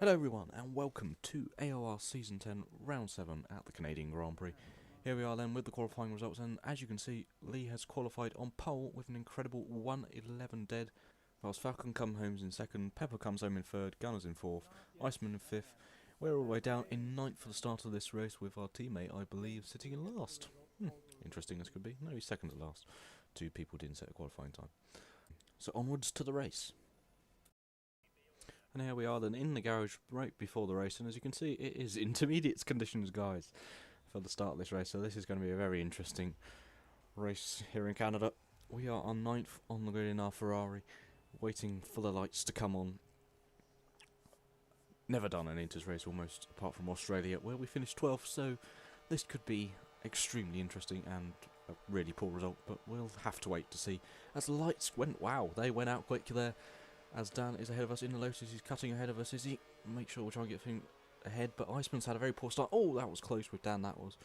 Hello everyone and welcome to AOR Season 10 Round 7 at the Canadian Grand Prix. Here we are then with the qualifying results, and as you can see, Lee has qualified on pole with an incredible 1:11 dead, whilst Falcon comes home in second, Pepper comes home in third, Gunners in fourth, Iceman in fifth. We're all the way down in ninth for the start of this race with our teammate, I believe, sitting in last. Interesting this could be. No, he's second to last. Two people didn't set a qualifying time. So onwards to the race. And here we are then in the garage right before the race, and as you can see it is intermediates conditions, guys, for the start of this race, so this is going to be a very interesting race here in Canada. We are on 9th on the grid in our Ferrari, waiting for the lights to come on. Never done an Inters race almost, apart from Australia where we finished 12th, so this could be extremely interesting and a really poor result, but we'll have to wait to see. As the lights went, wow, they went out quick there. As Dan is ahead of us in the Lotus, he's cutting ahead of us, is he? Make sure we'll try and get him ahead, but Iceman's had a very poor start. Oh, that was close with Dan, that was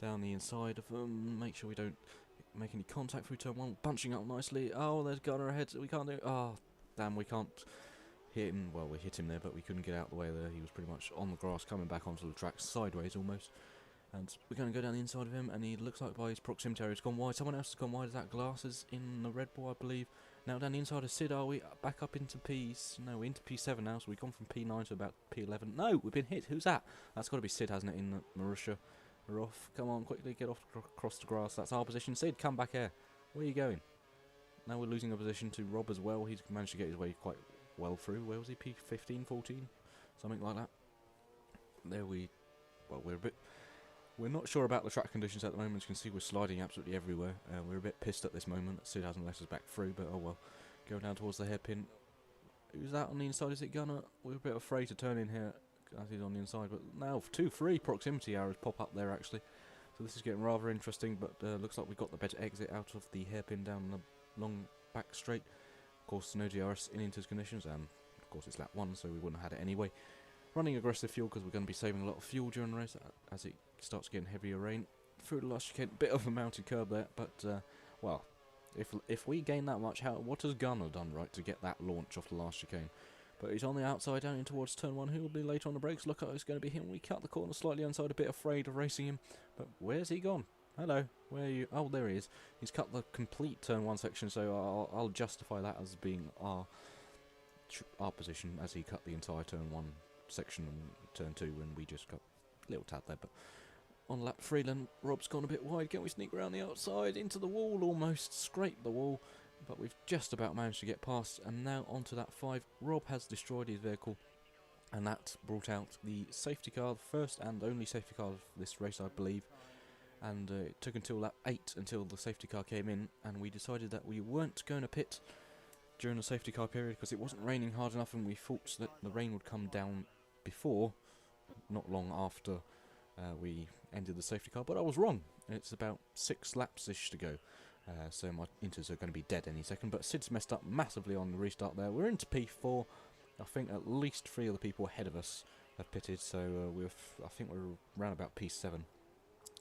down the inside of them. Make sure we don't make any contact through turn one. Bunching up nicely. Oh, there's Gunner ahead, so we can't do it. Oh, damn, we can't hit him. Well, we hit him there, but we couldn't get out the way there. He was pretty much on the grass, coming back onto the track, sideways almost. And we're going to go down the inside of him, and he looks like by his proximity area he's gone wide. Someone else has gone wide. Is that Glasses in the Red Bull, I believe. Now down the inside of Sid, are we back up into No, we're into P7 now, so we've gone from P9 to about P11. No, we've been hit. Who's that? That's got to be Sid, hasn't it, in the Marussia. We're off. Come on, quickly get off across the grass. That's our position. Sid, come back here. Where are you going? Now we're losing our position to Rob as well. He's managed to get his way quite well through. Where was he? P15, 14? Something like that. There we're not sure about the track conditions at the moment. As you can see, we're sliding absolutely everywhere. We're a bit pissed at this moment. Sid hasn't let us back through, but oh well. Going down towards the hairpin. Who's that on the inside? Is it Gunner? We're a bit afraid to turn in here as he's on the inside, but now 2-3 proximity arrows pop up there actually. So this is getting rather interesting, but looks like we got the better exit out of the hairpin down the long back straight. Of course, no DRS in Inters conditions, and of course it's lap 1, so we wouldn't have had it anyway. Running aggressive fuel because we're going to be saving a lot of fuel during the race as it starts getting heavier rain. Through the last chicane, bit of a mounted curb there, but well, if we gain that much, what has Gunner done right to get that launch off the last chicane? But he's on the outside down in towards turn 1. Who will be later on the brakes? Look, it's going to be him. We cut the corner slightly inside, a bit afraid of racing him. But where's he gone? Hello, where are you? Oh, there he is. He's cut the complete turn 1 section, so I'll justify that as being our position, as he cut the entire turn 1 section and turn 2, and we just got a little tad there. But on lap 3 then, Rob's gone a bit wide. Can we sneak around the outside into the wall? Almost scraped the wall, but we've just about managed to get past. And now onto that 5. Rob has destroyed his vehicle, and that brought out the safety car, the first and only safety car of this race, I believe. And it took until lap 8 until the safety car came in, and we decided that we weren't going to pit during the safety car period because it wasn't raining hard enough, and we thought that the rain would come down before, not long after we ended the safety car, but I was wrong. It's about 6 laps-ish to go, so my Inters are going to be dead any second, but Sid's messed up massively on the restart there. We're into P4. I think at least 3 of the people ahead of us have pitted, so I think we're around about P7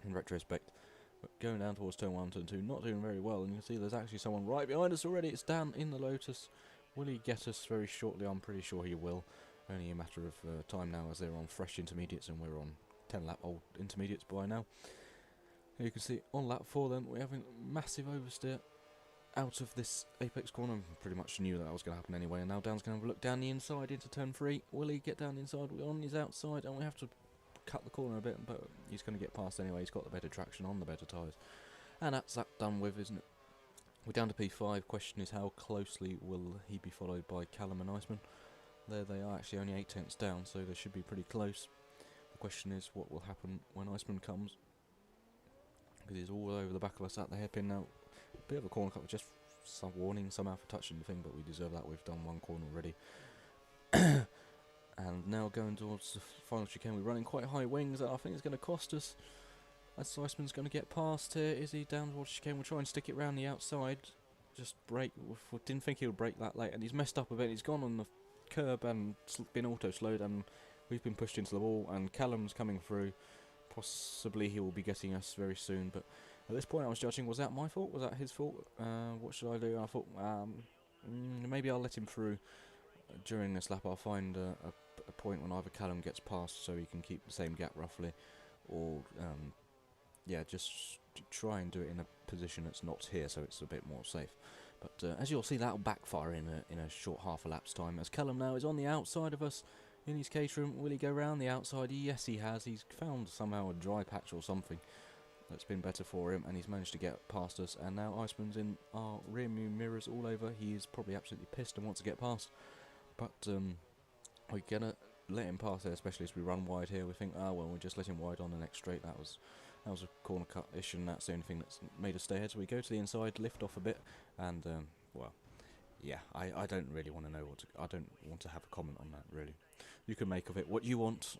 in retrospect. But going down towards turn 1, turn 2, not doing very well, and you can see there's actually someone right behind us already. It's Dan in the Lotus. Will he get us very shortly? I'm pretty sure he will. Only a matter of time now, as they're on fresh intermediates and we're on 10 lap old intermediates by now. And you can see on lap 4 then we're having massive oversteer out of this apex corner. I pretty much knew that was going to happen anyway, and now Dan's going to look down the inside into turn 3. Will he get down the inside? We're on his outside and we have to cut the corner a bit, but he's going to get past anyway. He's got the better traction on the better tyres, and that's that done with, isn't it? We're down to P5. Question is, how closely will he be followed by Callum and Iceman? There they are, actually only 8 tenths down, so they should be pretty close. The question is what will happen when Iceman comes, because he's all over the back of us at the hairpin now. A bit of a corner cut with just some warning somehow for touching the thing, but we deserve that. We've done one corner already. And now going towards the final chicane, we're running quite high wings, and I think it's going to cost us. As Iceman's going to get past here, is he down towards the chicane? We'll try and stick it round the outside. Just brake. We didn't think he would brake that late, and he's messed up a bit. He's gone on the curb and been auto-slowed, and we've been pushed into the wall, and Callum's coming through. Possibly he will be getting us very soon, but at this point I was judging, was that my fault? Was that his fault? What should I do? I thought maybe I'll let him through during this lap. I'll find a point when either Callum gets past so he can keep the same gap roughly, or yeah, just try and do it in a position that's not here so it's a bit more safe. But as you'll see, that'll backfire in a short half a lap's time, as Callum now is on the outside of us in his cage room. Will he go round the outside? Yes, he has. He's found somehow a dry patch or something that's been better for him, and he's managed to get past us. And now Iceman's in our rear view mirrors all over. He is probably absolutely pissed and wants to get past, but we're gonna let him pass there, especially as we run wide here. We think, well, we'll just let him wide on the next straight. That was a corner cut-ish, and that's the only thing that's made us stay ahead. So we go to the inside, lift off a bit, and well, yeah, I don't really want to know I don't want to have a comment on that, really. You can make of it what you want.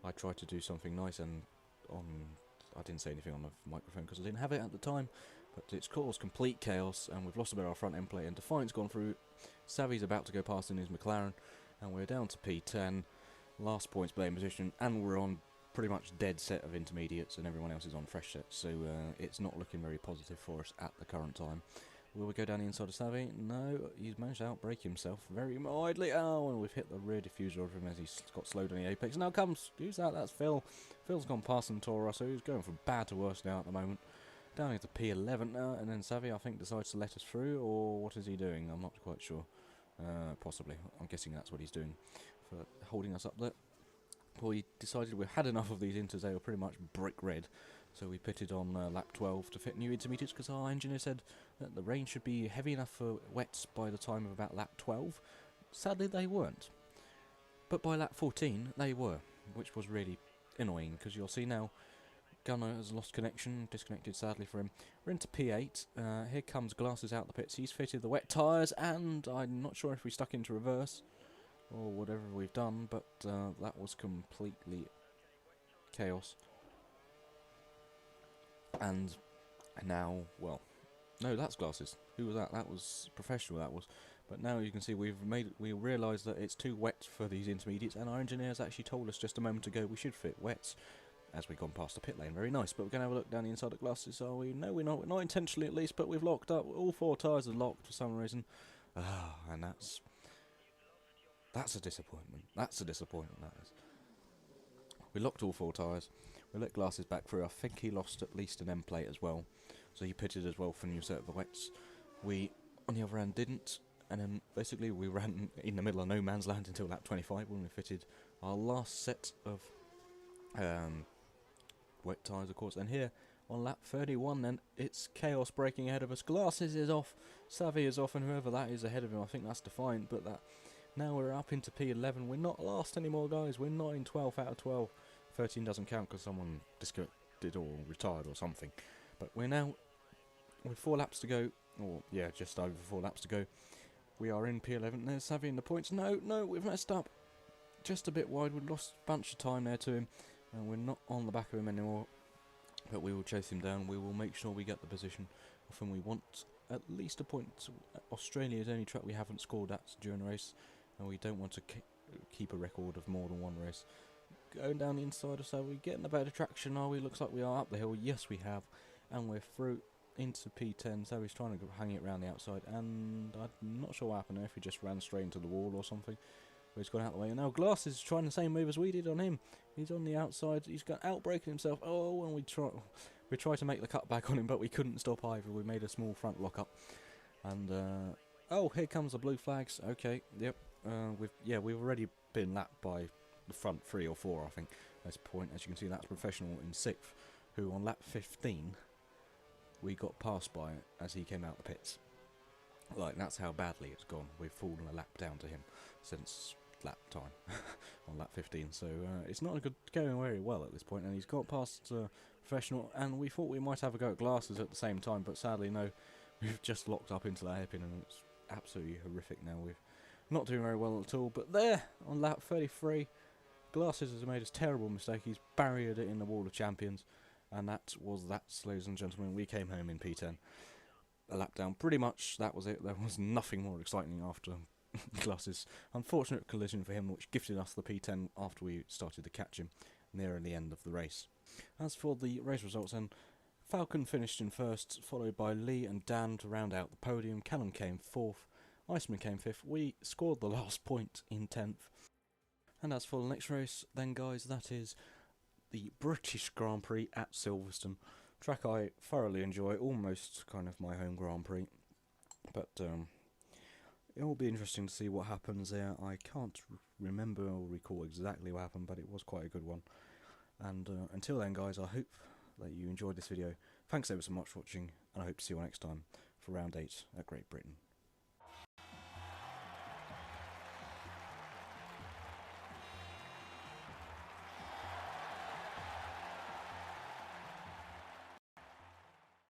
I tried to do something nice, and I didn't say anything on the microphone because I didn't have it at the time, but it's caused complete chaos, and we've lost a bit of our front end plate, and Defiant's gone through. Savvy's about to go past in his McLaren, and we're down to P10, last points playing position, and we're on pretty much dead set of intermediates, and everyone else is on fresh sets, so it's not looking very positive for us at the current time. Will we go down the inside of Savvy? No, he's managed to outbrake himself very widely. Oh, and we've hit the rear diffuser of him as he's got slowed on the apex. Now comes, who's that? That's Phil. Phil's gone past Santora, so he's going from bad to worse now at the moment. Down into P11 now, and then Savvy, I think, decides to let us through, or what is he doing? I'm not quite sure. Possibly. I'm guessing that's what he's doing for holding us up there. We decided we had enough of these inters. They were pretty much brick red, so we pitted on lap 12 to fit new intermediates, because our engineer said that the rain should be heavy enough for wets by the time of about lap 12. Sadly, they weren't, but by lap 14 they were, which was really annoying, because you'll see now Gunner has lost connection, disconnected sadly for him. We're into P8. Here comes Glasses out the pits. He's fitted the wet tyres, and I'm not sure if we stuck into reverse or whatever we've done, but that was completely chaos. And now, well, no, that's Glasses. Who was that? That was Professional, that was. But now you can see we realised that it's too wet for these intermediates, and our engineers actually told us just a moment ago we should fit wets as we've gone past the pit lane. Very nice. But we're going to have a look down the inside of Glasses, are we? No, we're not. We're not intentionally, at least, but we've locked up. All 4 tyres are locked for some reason. And that's a disappointment. That's a disappointment, that is. We locked all 4 tyres. We let Glasses back through. I think he lost at least an end plate as well, so he pitted as well for a new set of the wets. We, on the other hand, didn't, and then basically we ran in the middle of no man's land until lap 25 when we fitted our last set of wet tyres, of course. And here on lap 31 then, it's chaos breaking ahead of us. Glasses is off, Savvy is off, and whoever that is ahead of him, I think that's Defiant. But that now we're up into P11. We're not last anymore, guys. We're not in 12 out of 12. 13 doesn't count because someone disconnected or retired or something. But we're now, with 4 laps to go, or yeah, just over 4 laps to go, we are in P11. There's Savvy in the points. No, we've messed up. Just a bit wide. We've lost a bunch of time there to him, and we're not on the back of him anymore. But we will chase him down. We will make sure we get the position of him. We want at least a point. Australia is the only track we haven't scored at during a race, and we don't want to keep a record of more than 1 race. Going down the inside of Savvy, getting a better traction, are we? Looks like we are up the hill. Yes, we have, and we're through into P10. Savvy's trying to hang it around the outside, and I'm not sure what happened there, if he just ran straight into the wall or something. But he's gone out the way, and now Glasses is trying the same move as we did on him. He's on the outside. He's got outbraking himself. Oh, and we tried to make the cut back on him, but we couldn't stop either. We made a small front lock up, and oh, here comes the blue flags. Okay, yep. We've already been lapped by the front 3 or 4, I think, at this point. As you can see, that's Professional in 6th, who on lap 15 we got passed by as he came out the pits. Like, that's how badly it's gone. We've fallen a lap down to him since lap time on lap 15, so it's not going very well at this point. And he's got past Professional, and we thought we might have a go at Glasses at the same time, but sadly no. We've just locked up into that hairpin, and it's absolutely horrific now. We're not doing very well at all. But there, on lap 33, Glasses has made a terrible mistake. He's barriered it in the Wall of Champions, and that was that, ladies and gentlemen. We came home in P10. A lap down, pretty much that was it. There was nothing more exciting after Glasses' unfortunate collision for him, which gifted us the P10 after we started to catch him near the end of the race. As for the race results, then, Falcon finished in 1st, followed by Lee and Dan to round out the podium. Callum came 4th, Iceman came 5th. We scored the last point in 10th. And as for the next race, then guys, that is the British Grand Prix at Silverstone. Track I thoroughly enjoy, almost kind of my home Grand Prix. But it will be interesting to see what happens there. I can't remember or recall exactly what happened, but it was quite a good one. And until then guys, I hope that you enjoyed this video. Thanks ever so much for watching, and I hope to see you all next time for round 8 at Great Britain.